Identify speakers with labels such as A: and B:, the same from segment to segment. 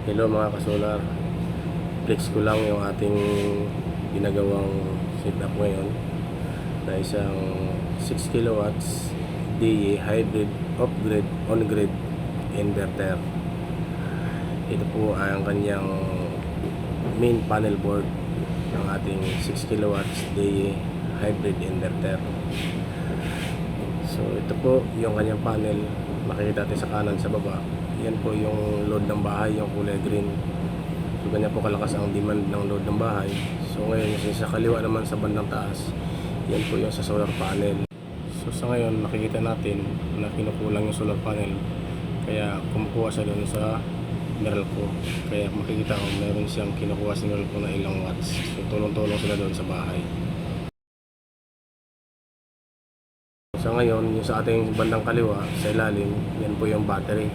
A: Hello mga kasolar, flex ko lang yung ating ginagawang setup ngayon na isang 6 kilowatts DE hybrid off-grid on-grid inverter. Ito po ay ang kanyang main panel board ng ating 6 kilowatts DE hybrid inverter. So ito po yung kanyang panel, makikita natin sa kanan sa baba. Yan po yung load ng bahay, yung kulay green. So ganyan po kalakas ang demand ng load ng bahay. So ngayon yung sa kaliwa naman sa bandang taas, yan po yung sa solar panel. So sa ngayon makikita natin na kinukulang yung solar panel, kaya kumukuha siya doon sa Meralco. Kaya makikita ko meron siyang kinukuha sa Meralco na ilang watts. So tulong-tulong sila doon sa bahay. So ngayon, yung sa ating bandang kaliwa, sa ilalim, yan po yung battery.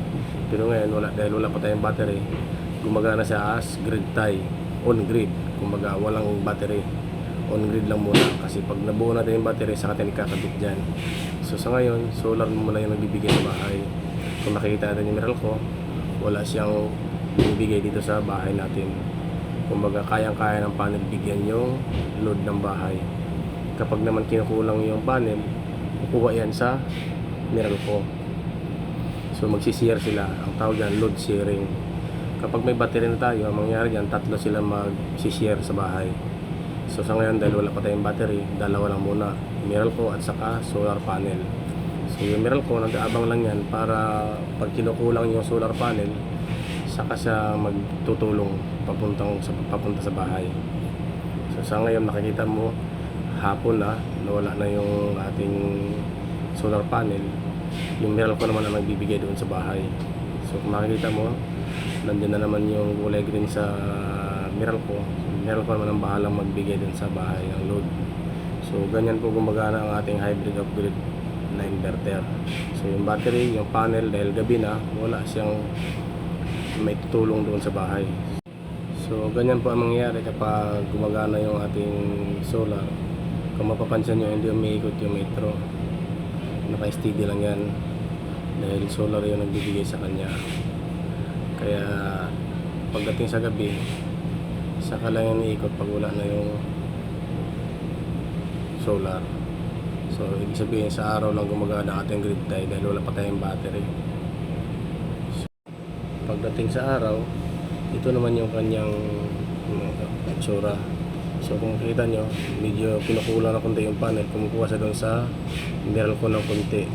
A: Pero ngayon, dahil wala pa tayong battery, gumagana siya as grid tie, on-grid. Kumbaga, walang battery. On-grid lang muna. Kasi pag nabuo natin yung battery, saka natin ikakabit dyan. So sa ngayon, solar muna yung nagbibigay sa bahay. Kung makikita natin yung Meralco, wala siyang bibigay dito sa bahay natin. Kumbaga, kayang-kaya ng panel bigyan yung load ng bahay. Kapag naman kinukulang yung panel, kukuha yan sa Meralco. So magsishare sila, ang tawag yan load sharing. Kapag may battery na tayo, ang mangyayari dyan, tatlo sila magsishare sa bahay. So sa ngayon, dahil wala pa tayong battery, dalawa lang muna, Meralco at saka solar panel. So yung Meralco, nag-aabang lang yan para pag kinukulang yung solar panel, saka siya magtutulong papunta sa bahay. So sa ngayon, nakikita mo hapon na nawala na yung ating solar panel. Yung Meralco naman ang nagbibigay doon sa bahay. So kung makikita mo, nandun na naman yung kulay green sa Meralco. Meralco naman ang bahalang magbigay doon sa bahay ng load. So ganyan po gumagana ang ating hybrid off-grid na inverter. So yung battery, yung panel, dahil gabi na, wala siyang may tutulong doon sa bahay. So ganyan po ang mangyayari kapag gumagana yung ating solar. Kung mapapansin nyo, hindi umiikot yung metro, naka-steady lang yan dahil solar yung nagbibigay sa kanya. Kaya pagdating sa gabi, saka lang yung iikot pag wala na yung solar. So ibig sabihin sa araw lang gumagana ang ating grid tie dahil wala pa tayong battery. So, pagdating sa araw, ito naman yung kanyang itsura. So kung makikita nyo, medyo pinukulang na konti yung panel, kumukuha sa doon sa Meralco ng konti.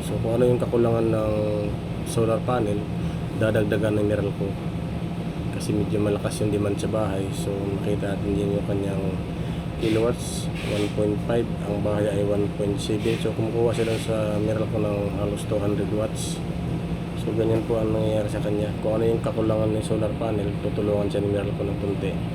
A: So kung ano yung kakulangan ng solar panel, dadagdagan ng Meralco. Kasi medyo malakas yung demand sa bahay. So makita natin din yung kanyang kilowatts, 1.5, ang bahay ay 1.7. So kumukuha sila sa Meralco ng halos 200 watts. So ganyan po ang nangyayari sa kanya. Kung ano yung kakulangan ng solar panel, tutulungan siya ni Meralco ng konti.